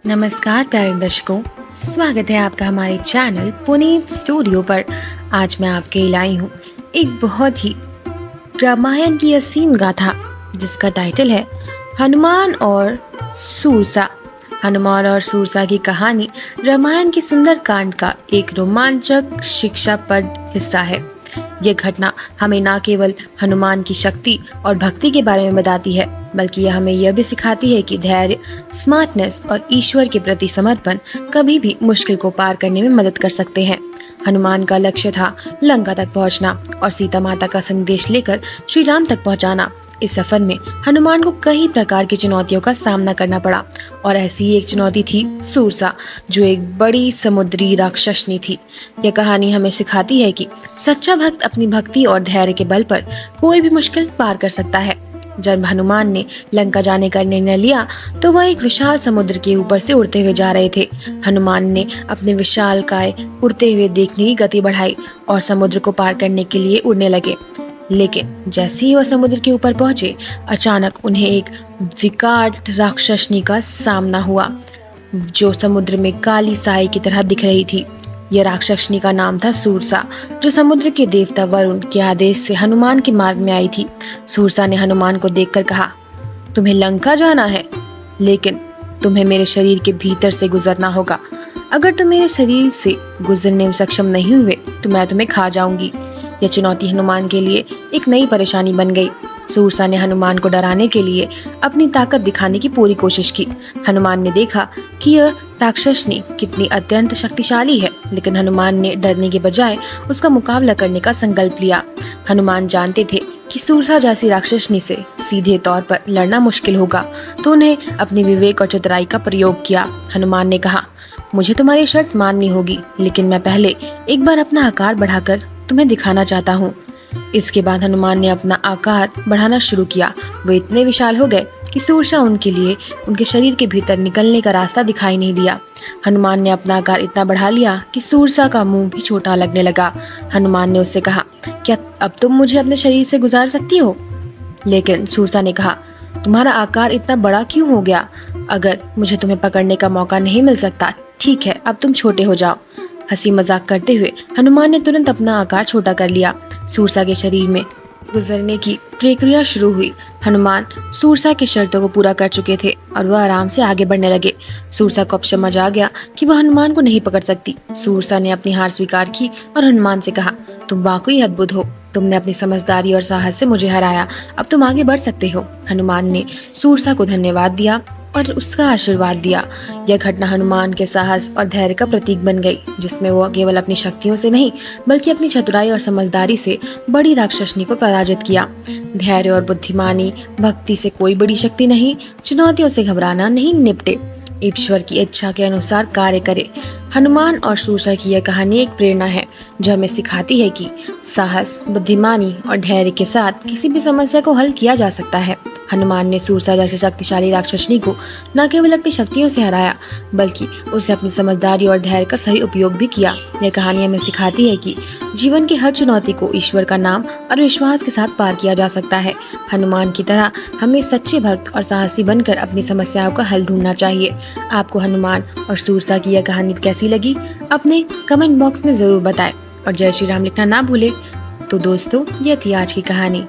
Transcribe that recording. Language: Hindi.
नमस्कार प्यारे दर्शकों, स्वागत है आपका हमारे चैनल पुनीत स्टूडियो पर। आज मैं आपके लिए लाई हूँ एक बहुत ही रामायण की असीम गाथा जिसका टाइटल है हनुमान और सूरसा। हनुमान और सूरसा की कहानी रामायण के सुंदर कांड का एक रोमांचक शिक्षाप्रद हिस्सा है। यह घटना हमें न केवल हनुमान की शक्ति और भक्ति के बारे में बताती है, बल्कि यह हमें यह भी सिखाती है कि धैर्य, स्मार्टनेस और ईश्वर के प्रति समर्पण कभी भी मुश्किल को पार करने में मदद कर सकते हैं। हनुमान का लक्ष्य था लंका तक पहुंचना और सीता माता का संदेश लेकर श्री राम तक पहुंचाना। इस सफर में हनुमान को कई प्रकार की चुनौतियों का सामना करना पड़ा और ऐसी ही एक चुनौती थी सूरसा, जो एक बड़ी समुद्री राक्षसनी थी। यह कहानी हमें सिखाती है कि सच्चा भक्त अपनी भक्ति और धैर्य के बल पर कोई भी मुश्किल पार कर सकता है। जब हनुमान ने लंका जाने का निर्णय लिया तो वह एक विशाल समुद्र के ऊपर से उड़ते हुए जा रहे थे। हनुमान ने अपने विशाल काय उड़ते हुए देखने की गति बढ़ाई और समुद्र को पार करने के लिए उड़ने लगे। लेकिन जैसे ही वह समुद्र के ऊपर पहुंचे, अचानक उन्हें एक विकराल राक्षसनी का सामना हुआ जो समुद्र में काली साई की तरह दिख रही थी। यह राक्षसनी का नाम था सूरसा, जो समुद्र के देवता वरुण के आदेश से हनुमान के मार्ग में आई थी। सूरसा ने हनुमान को देखकर कहा, तुम्हें लंका जाना है, लेकिन तुम्हें मेरे शरीर के भीतर से गुजरना होगा। अगर तुम मेरे शरीर से गुजरने में सक्षम नहीं हुए तो मैं तुम्हें खा जाऊंगी। यह चुनौती हनुमान के लिए एक नई परेशानी बन गई। सूरसा ने हनुमान को डराने के लिए अपनी ताकत दिखाने की पूरी कोशिश की। हनुमान ने देखा कि यह राक्षसनी कितनी अत्यंत शक्तिशाली है, लेकिन हनुमान ने डरने के बजाय उसका मुकाबला करने का संकल्प लिया। हनुमान जानते थे कि सूरसा जैसी राक्षसनी से सीधे तौर पर लड़ना मुश्किल होगा, तो उन्हें अपने विवेक और चतुराई का प्रयोग किया। हनुमान ने कहा, मुझे तुम्हारी शर्त माननी होगी, लेकिन मैं पहले एक बार अपना आकार बढ़ाकर तुम्हें दिखाना चाहता हूँ। इसके बाद हनुमान ने अपना आकार बढ़ाना शुरू किया। वे इतने विशाल हो गए कि सूरसा उनके लिए उनके शरीर के भीतर निकलने का रास्ता दिखाई नहीं दिया। हनुमान ने अपना आकार इतना बढ़ा लिया कि सूरसा का मुंह भी छोटा लगने लगा। हनुमान ने उससे कहा, क्या अब तुम मुझे अपने शरीर से गुजार सकती हो? लेकिन सूरसा ने कहा, तुम्हारा आकार इतना बड़ा क्यों हो गया? अगर मुझे तुम्हें पकड़ने का मौका नहीं मिल सकता, ठीक है, अब तुम छोटे हो जाओ। हंसी मजाक करते हुए हनुमान ने तुरंत अपना आकार छोटा कर लिया। सूरसा के शरीर में गुजरने की प्रक्रिया शुरू हुई। हनुमान सूरसा की शर्तों को पूरा कर चुके थे और वह आराम से आगे बढ़ने लगे। सूरसा को अब समझ आ गया कि वह हनुमान को नहीं पकड़ सकती। सूरसा ने अपनी हार स्वीकार की और हनुमान से कहा, तुम वाकई अद्भुत हो, तुमने अपनी समझदारी और साहस से मुझे हराया, अब तुम आगे बढ़ सकते हो। हनुमान ने सूरसा को धन्यवाद दिया और उसका आशीर्वाद दिया। यह घटना हनुमान के साहस और धैर्य का प्रतीक बन गई, जिसमें वो केवल अपनी शक्तियों से नहीं बल्कि अपनी चतुराई और समझदारी से बड़ी राक्षसनी को पराजित किया। धैर्य और बुद्धिमानी, भक्ति से कोई बड़ी शक्ति नहीं, चुनौतियों से घबराना नहीं, निपटे, ईश्वर की इच्छा के अनुसार कार्य करे। हनुमान और सूरसा की यह कहानी एक प्रेरणा है जो हमें सिखाती है कि साहस, बुद्धिमानी और धैर्य के साथ किसी भी समस्या को हल किया जा सकता है। हनुमान ने सूरसा जैसे शक्तिशाली राक्षसनी को न केवल अपनी शक्तियों से हराया, बल्कि उसे अपनी समझदारी और धैर्य का सही उपयोग भी किया। यह कहानी हमें सिखाती है कि जीवन की हर चुनौती को ईश्वर का नाम और विश्वास के साथ पार किया जा सकता है। हनुमान की तरह हमें सच्चे भक्त और साहसी बनकर अपनी समस्याओं का हल ढूंढना चाहिए। आपको हनुमान और सूरसा की यह कहानी कैसी लगी, अपने कमेंट बॉक्स में ज़रूर बताएं और जय श्री राम लिखना ना भूलें। तो दोस्तों, यह थी आज की कहानी।